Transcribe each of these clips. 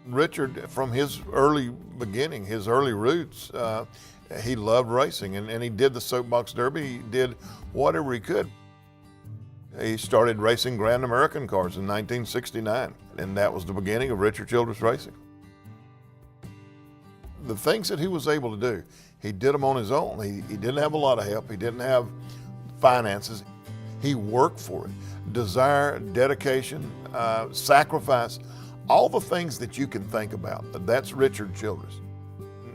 Richard, from his early beginning, his early roots, he loved racing, and he did the soapbox derby. He did whatever he could. He started racing Grand American cars in 1969, and that was the beginning of Richard Childress Racing. The things that he was able to do, he did them on his own. He didn't have a lot of help. He didn't have finances. He worked for it. Desire, dedication, sacrifice, all the things that you can think about. That's Richard Childress.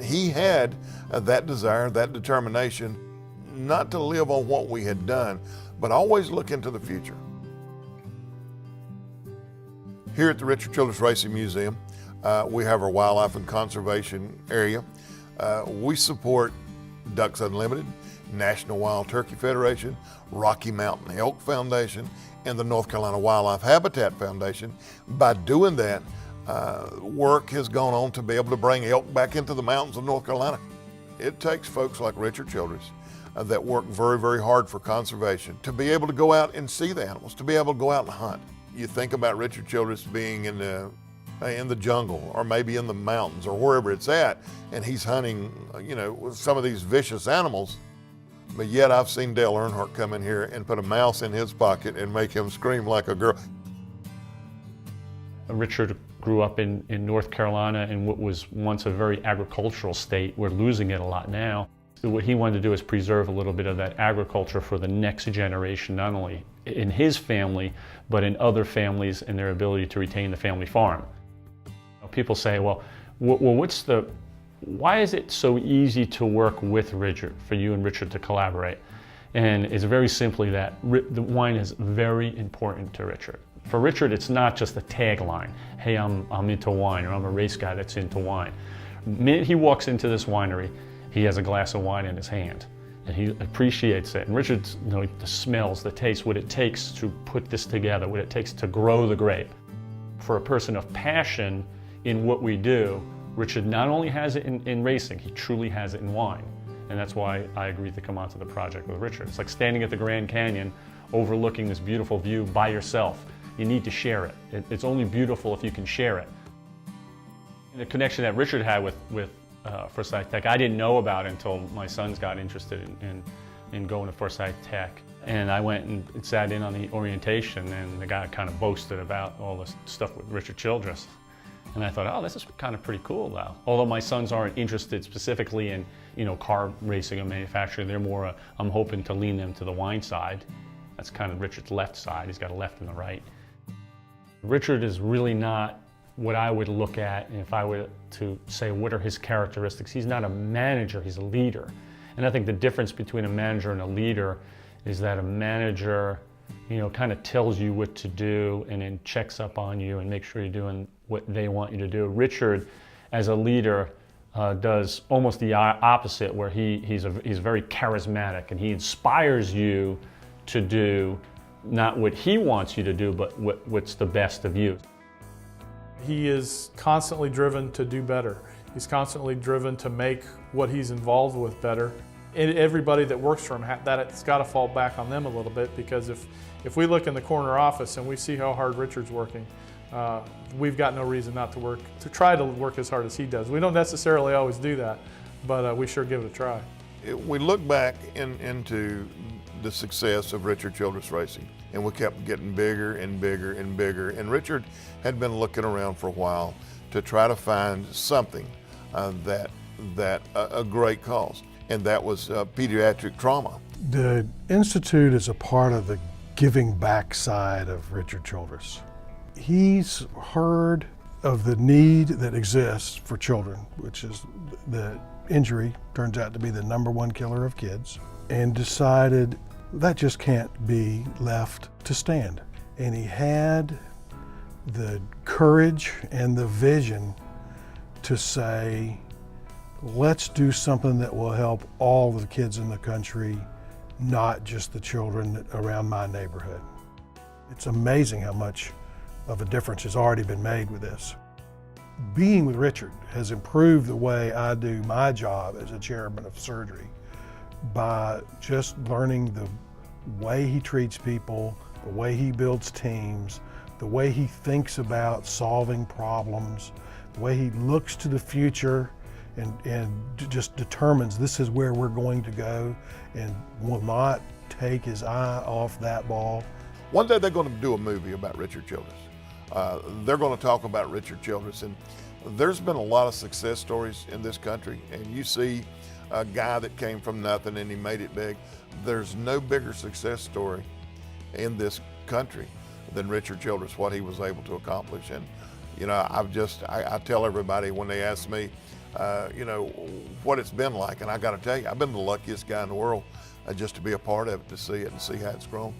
He had that desire, that determination, not to live on what we had done, but always look into the future. Here at the Richard Childress Racing Museum, we have our wildlife and conservation area. We support Ducks Unlimited, National Wild Turkey Federation, Rocky Mountain Elk Foundation, and the North Carolina Wildlife Habitat Foundation. By doing that, work has gone on to be able to bring elk back into the mountains of North Carolina. It takes folks like Richard Childress that work very, very hard for conservation to be able to go out and see the animals, to be able to go out and hunt. You think about Richard Childress being in the jungle, or maybe in the mountains, or wherever it's at, and he's hunting, with some of these vicious animals. But yet I've seen Dale Earnhardt come in here and put a mouse in his pocket and make him scream like a girl. Richard grew up in North Carolina in what was once a very agricultural state. We're losing it a lot now. So what he wanted to do is preserve a little bit of that agriculture for the next generation, not only in his family, but in other families and their ability to retain the family farm. People say, well, why is it so easy to work with Richard, for you and Richard to collaborate? And it's very simply that the wine is very important to Richard. For Richard, it's not just a tagline, hey, I'm into wine, or I'm a race guy that's into wine. The minute he walks into this winery, he has a glass of wine in his hand, and he appreciates it. And Richard, the smells, the taste, what it takes to put this together, what it takes to grow the grape. For a person of passion in what we do, Richard not only has it in racing, he truly has it in wine. And that's why I agreed to come onto the project with Richard. It's like standing at the Grand Canyon overlooking this beautiful view by yourself. You need to share it. It's only beautiful if you can share it. And the connection that Richard had with Forsyth Tech, I didn't know about until my sons got interested in going to Forsyth Tech. And I went and sat in on the orientation, and the guy kind of boasted about all this stuff with Richard Childress. And I thought, oh, this is kind of pretty cool though. Although my sons aren't interested specifically in, car racing and manufacturing, they're more, I'm hoping to lean them to the wine side. That's kind of Richard's left side. He's got a left and a right. Richard is really not what I would look at if I were to say what are his characteristics. He's not a manager, he's a leader. And I think the difference between a manager and a leader is that a manager, kind of tells you what to do and then checks up on you and makes sure you're doing what they want you to do. Richard, as a leader, does almost the opposite, where he's very charismatic, and he inspires you to do not what he wants you to do, but what's the best of you. He is constantly driven to do better. He's constantly driven to make what he's involved with better. And everybody that works for him, it's got to fall back on them a little bit, because if we look in the corner office and we see how hard Richard's working, we've got no reason not to try to work as hard as he does. We don't necessarily always do that, but we sure give it a try. We look back into the success of Richard Childress Racing, and we kept getting bigger and bigger and bigger. And Richard had been looking around for a while to try to find something that a great cause, and that was pediatric trauma. The Institute is a part of the giving back side of Richard Childress. He's heard of the need that exists for children, which is the injury turns out to be the #1 killer of kids, and decided that just can't be left to stand. And he had the courage and the vision to say, let's do something that will help all the kids in the country, not just the children around my neighborhood. It's amazing how much of a difference has already been made with this. Being with Richard has improved the way I do my job as a chairman of surgery by just learning the way he treats people, the way he builds teams, the way he thinks about solving problems, the way he looks to the future and just determines this is where we're going to go and will not take his eye off that ball. One day they're going to do a movie about Richard Childress. They're going to talk about Richard Childress, and there's been a lot of success stories in this country, and you see a guy that came from nothing and he made it big. There's no bigger success story in this country than Richard Childress, what he was able to accomplish. And you know, I tell everybody when they ask me, you know, what it's been like, and I got to tell you, I've been the luckiest guy in the world just to be a part of it, to see it and see how it's grown.